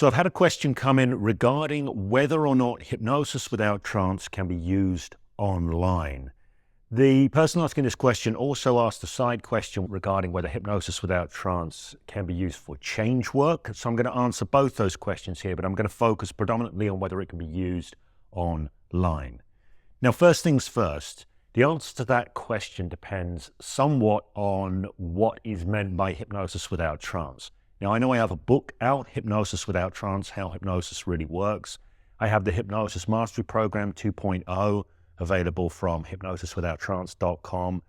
So I've had a question come in regarding whether or not Hypnosis Without Trance can be used online. The person asking this question also asked a side question regarding whether Hypnosis Without Trance can be used for change work. So I'm going to answer both those questions here, but I'm going to focus predominantly on whether it can be used online. Now, first things first, the answer to that question depends somewhat on what is meant by Hypnosis Without Trance. Now, I know I have a book out, Hypnosis Without Trance, How Hypnosis Really Works. I have the Hypnosis Mastery Program 2.0 available from hypnosiswithouttrance.com.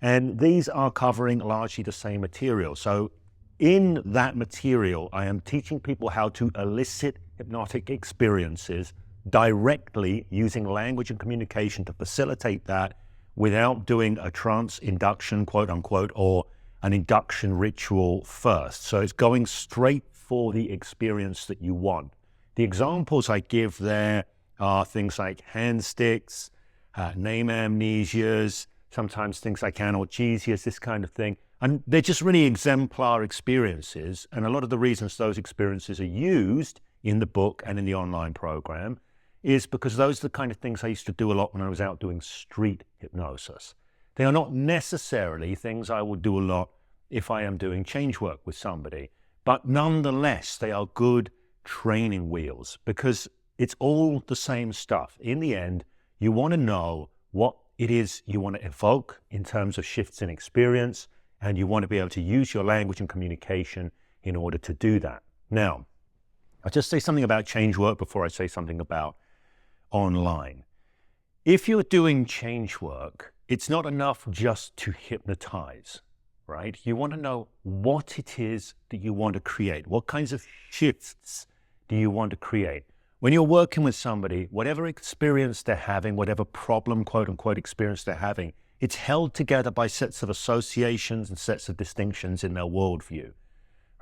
And these are covering largely the same material. So in that material, I am teaching people how to elicit hypnotic experiences directly using language and communication to facilitate that without doing a trance induction, quote unquote, or an induction ritual first. So it's going straight for the experience that you want. The examples I give there are things like hand sticks, name amnesias, sometimes things like analgesias, this kind of thing. And they're just really exemplar experiences. And a lot of the reasons those experiences are used in the book and in the online program is because those are the kind of things I used to do a lot when I was out doing street hypnosis. They are not necessarily things I would do a lot if I am doing change work with somebody, but nonetheless, they are good training wheels because it's all the same stuff. In the end, you want to know what it is you want to evoke in terms of shifts in experience, and you want to be able to use your language and communication in order to do that. Now, I'll just say something about change work before I say something about online. If you're doing change work, it's not enough just to hypnotize, right? You want to know what it is that you want to create. What kinds of shifts do you want to create? When you're working with somebody, whatever experience they're having, whatever problem, quote unquote, experience they're having, it's held together by sets of associations and sets of distinctions in their worldview,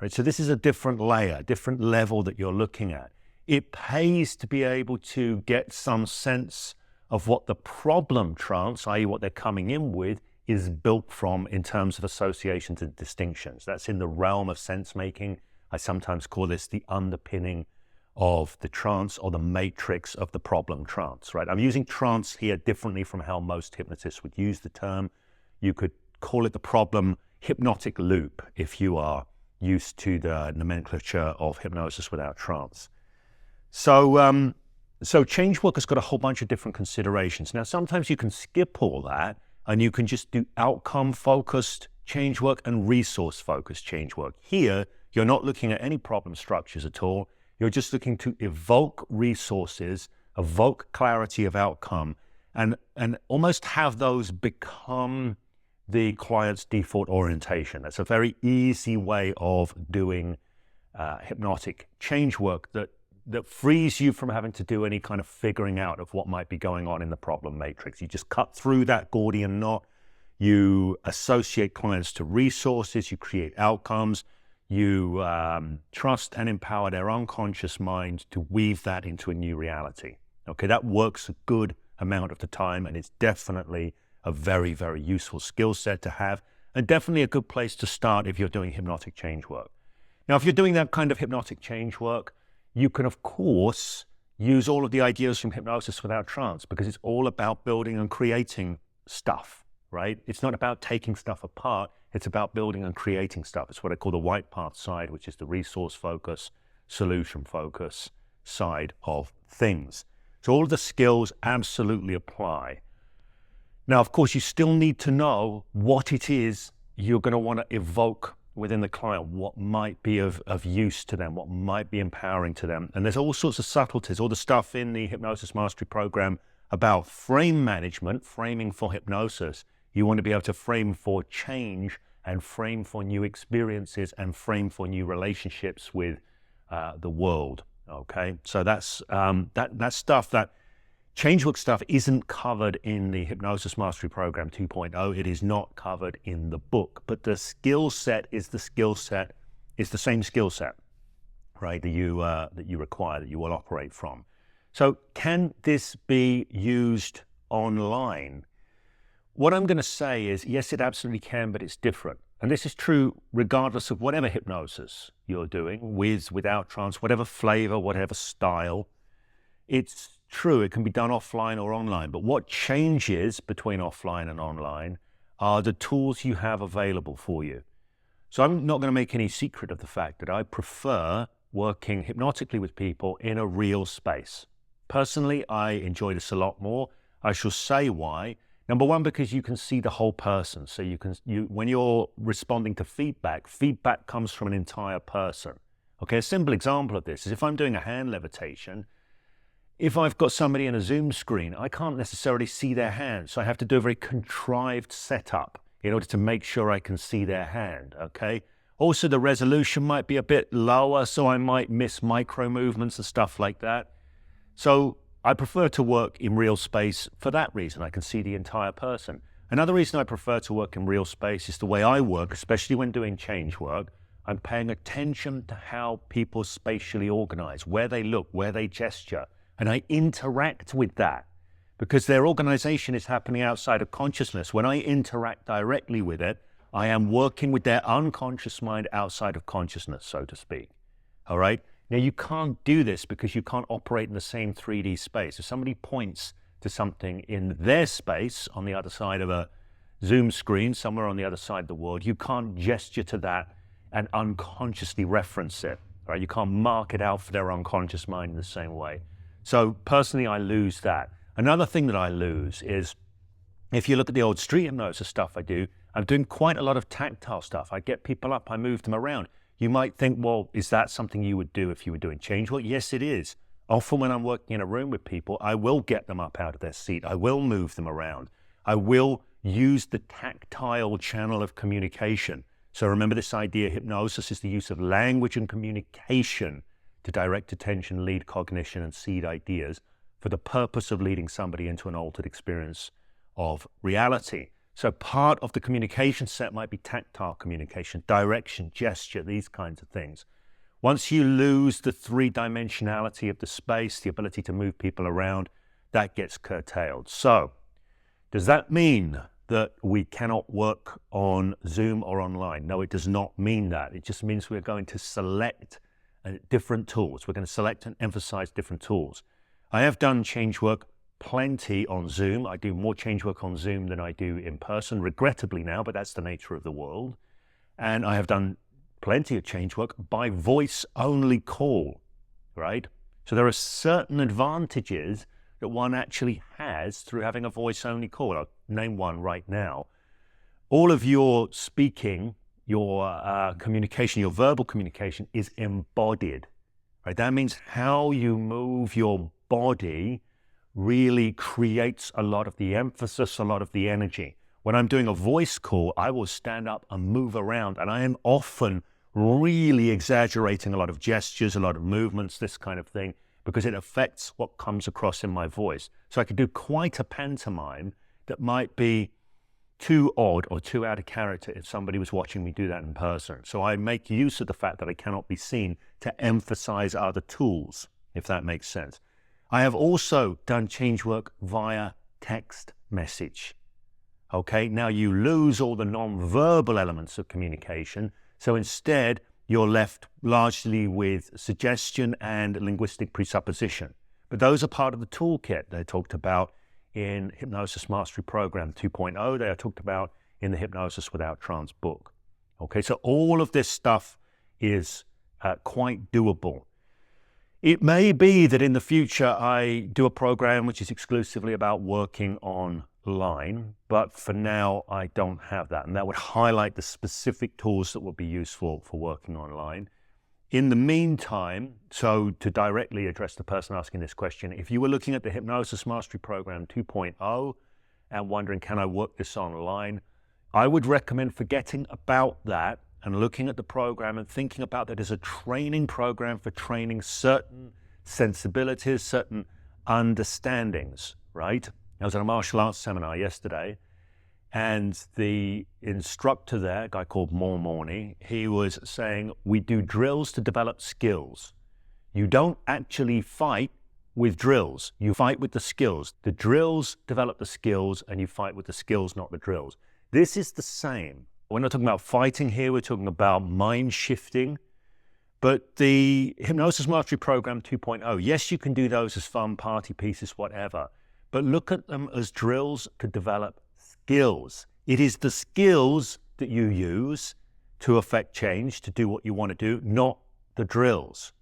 right? So this is a different layer, different level that you're looking at. It pays to be able to get some sense of what the problem trance, i.e. what they're coming in with, is built from in terms of associations and distinctions. That's in the realm of sense making. I sometimes call this the underpinning of the trance or the matrix of the problem trance, right? I'm using trance here differently from how most hypnotists would use the term. You could call it the problem hypnotic loop if you are used to the nomenclature of Hypnosis Without Trance. So change work has got a whole bunch of different considerations. Now, sometimes you can skip all that and you can just do outcome-focused change work and resource-focused change work. Here, you're not looking at any problem structures at all. You're just looking to evoke resources, evoke clarity of outcome, and almost have those become the client's default orientation. That's a very easy way of doing hypnotic change work that frees you from having to do any kind of figuring out of what might be going on in the problem matrix. You just cut through that Gordian knot, you associate clients to resources, you create outcomes, you trust and empower their unconscious mind to weave that into a new reality. Okay, that works a good amount of the time, and it's definitely a very, very useful skill set to have, and definitely a good place to start if you're doing hypnotic change work. Now, if you're doing that kind of hypnotic change work, you can, of course, use all of the ideas from Hypnosis Without Trance because it's all about building and creating stuff, right? It's not about taking stuff apart. It's about building and creating stuff. It's what I call the white path side, which is the resource focus, solution focus side of things. So all of the skills absolutely apply. Now, of course, you still need to know what it is you're going to want to evoke within the client, what might be of use to them, what might be empowering to them. And there's all sorts of subtleties, all the stuff in the Hypnosis Mastery Program about frame management, framing for hypnosis. You want to be able to frame for change and frame for new experiences and frame for new relationships with the world, okay? So that's that stuff, that change work stuff isn't covered in the Hypnosis Mastery Program 2.0. It is not covered in the book, but the skill set is the same skill set, right, that you require, that you will operate from. So can this be used online? What I'm going to say is, yes, it absolutely can, but it's different. and this is true regardless of whatever hypnosis you're doing, with, without trance, whatever flavor, whatever style, it's true, it can be done offline or online. But what changes between offline and online are the tools you have available for you. So I'm not going to make any secret of the fact that I prefer working hypnotically with people in a real space. Personally, I enjoy this a lot more. I shall say why. Number one, because you can see the whole person. So when you're responding to feedback, feedback comes from an entire person. Okay, a simple example of this is if I'm doing a hand levitation, if I've got somebody in a Zoom screen, I can't necessarily see their hand. So I have to do a very contrived setup in order to make sure I can see their hand, okay? Also, the resolution might be a bit lower, so I might miss micro movements and stuff like that. So I prefer to work in real space for that reason. I can see the entire person. Another reason I prefer to work in real space is the way I work, especially when doing change work. I'm paying attention to how people spatially organize, where they look, where they gesture, and I interact with that because their organization is happening outside of consciousness. When I interact directly with it, I am working with their unconscious mind outside of consciousness, so to speak. All right? Now, you can't do this because you can't operate in the same 3D space. If somebody points to something in their space on the other side of a Zoom screen, somewhere on the other side of the world, you can't gesture to that and unconsciously reference it. Right? You can't mark it out for their unconscious mind in the same way. So personally, I lose that. Another thing that I lose is if you look at the old street hypnosis stuff I do, I'm doing quite a lot of tactile stuff. I get people up, I move them around. You might think, well, is that something you would do if you were doing change work? Yes, it is. Often when I'm working in a room with people, I will get them up out of their seat. I will move them around. I will use the tactile channel of communication. So remember this idea, hypnosis is the use of language and communication to direct attention, lead cognition, and seed ideas for the purpose of leading somebody into an altered experience of reality. So part of the communication set might be tactile communication, direction, gesture, these kinds of things. Once you lose the three-dimensionality of the space, the ability to move people around, that gets curtailed. So does that mean that we cannot work on Zoom or online? No, it does not mean that. It just means we're going to select different tools. We're going to select and emphasize different tools. I have done change work plenty on Zoom. I do more change work on Zoom than I do in person, regrettably now, but that's the nature of the world. And I have done plenty of change work by voice-only call, right? So there are certain advantages that one actually has through having a voice-only call. I'll name one right now. All of your speaking, your communication, your verbal communication is embodied, right? That means how you move your body really creates a lot of the emphasis, a lot of the energy. When I'm doing a voice call, I will stand up and move around, and I am often really exaggerating a lot of gestures, a lot of movements, this kind of thing, because it affects what comes across in my voice. So I could do quite a pantomime that might be too odd or too out of character if somebody was watching me do that in person. So I make use of the fact that I cannot be seen to emphasize other tools, if that makes sense. I have also done change work via text message. Okay, now you lose all the non-verbal elements of communication, so instead you're left largely with suggestion and linguistic presupposition. But those are part of the toolkit they're talked about in Hypnosis Mastery Program 2.0. They are talked about in the Hypnosis Without Trance book. Okay, so all of this stuff is quite doable. It may be that in the future I do a program which is exclusively about working online, but for now I don't have that, and that would highlight the specific tools that would be useful for working online. In the meantime, so to directly address the person asking this question, if you were looking at the Hypnosis Mastery Program 2.0 and wondering, can I work this online? I would recommend forgetting about that and looking at the program and thinking about that as a training program for training certain sensibilities, certain understandings, right? I was at a martial arts seminar yesterday, and the instructor there, a guy called Mormoni, he was saying, we do drills to develop skills. You don't actually fight with drills. You fight with the skills. The drills develop the skills, and you fight with the skills, not the drills. This is the same We're not talking about fighting here, we're talking about mind shifting. But the Hypnosis Mastery Program 2.0, yes, you can do those as fun party pieces, whatever, but look at them as drills to develop skills. It is the skills that you use to affect change, to do what you want to do, not the drills.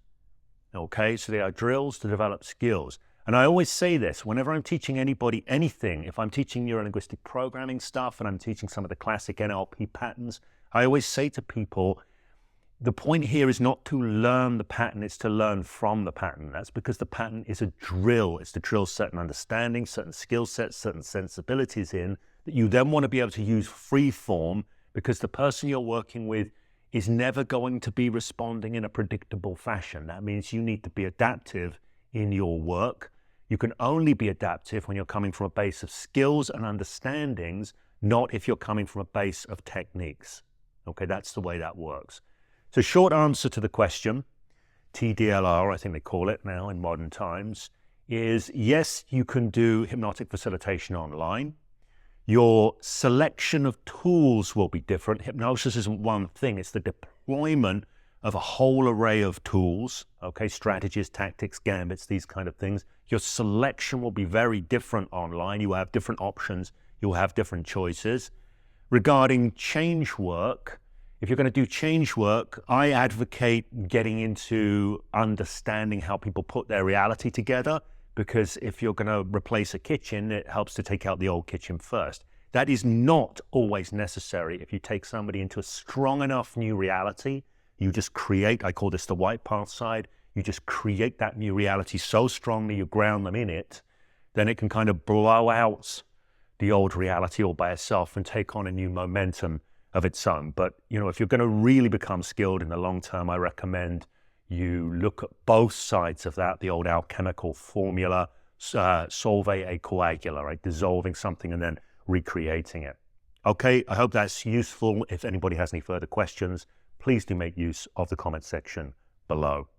Okay, so they are drills to develop skills. And I always say this, whenever I'm teaching anybody anything, if I'm teaching neurolinguistic programming stuff and I'm teaching some of the classic NLP patterns, I always say to people, the point here is not to learn the pattern, it's to learn from the pattern. That's because the pattern is a drill. It's to drill certain understandings, certain skill sets, certain sensibilities in that you then want to be able to use free form, because the person you're working with is never going to be responding in a predictable fashion. That means you need to be adaptive in your work. You can only be adaptive when you're coming from a base of skills and understandings, not if you're coming from a base of techniques. Okay, that's the way that works. So short answer to the question, TDLR, I think they call it now in modern times, is yes, you can do hypnotic facilitation online. Your selection of tools will be different. Hypnosis isn't one thing, it's the deployment of a whole array of tools, okay, strategies, tactics, gambits, these kind of things. Your selection will be very different online. You have different options, you'll have different choices. Regarding change work, if you're going to do change work, I advocate getting into understanding how people put their reality together, because if you're going to replace a kitchen, it helps to take out the old kitchen first. That is not always necessary. If you take somebody into a strong enough new reality, you just create, I call this the white path side, you just create that new reality so strongly you ground them in it, then it can kind of blow out the old reality all by itself and take on a new momentum of its own. But, you know, if you're going to really become skilled in the long term, I recommend you look at both sides of that, the old alchemical formula, solve a coagula, right? Dissolving something and then recreating it. Okay, I hope that's useful. If anybody has any further questions, please do make use of the comment section below.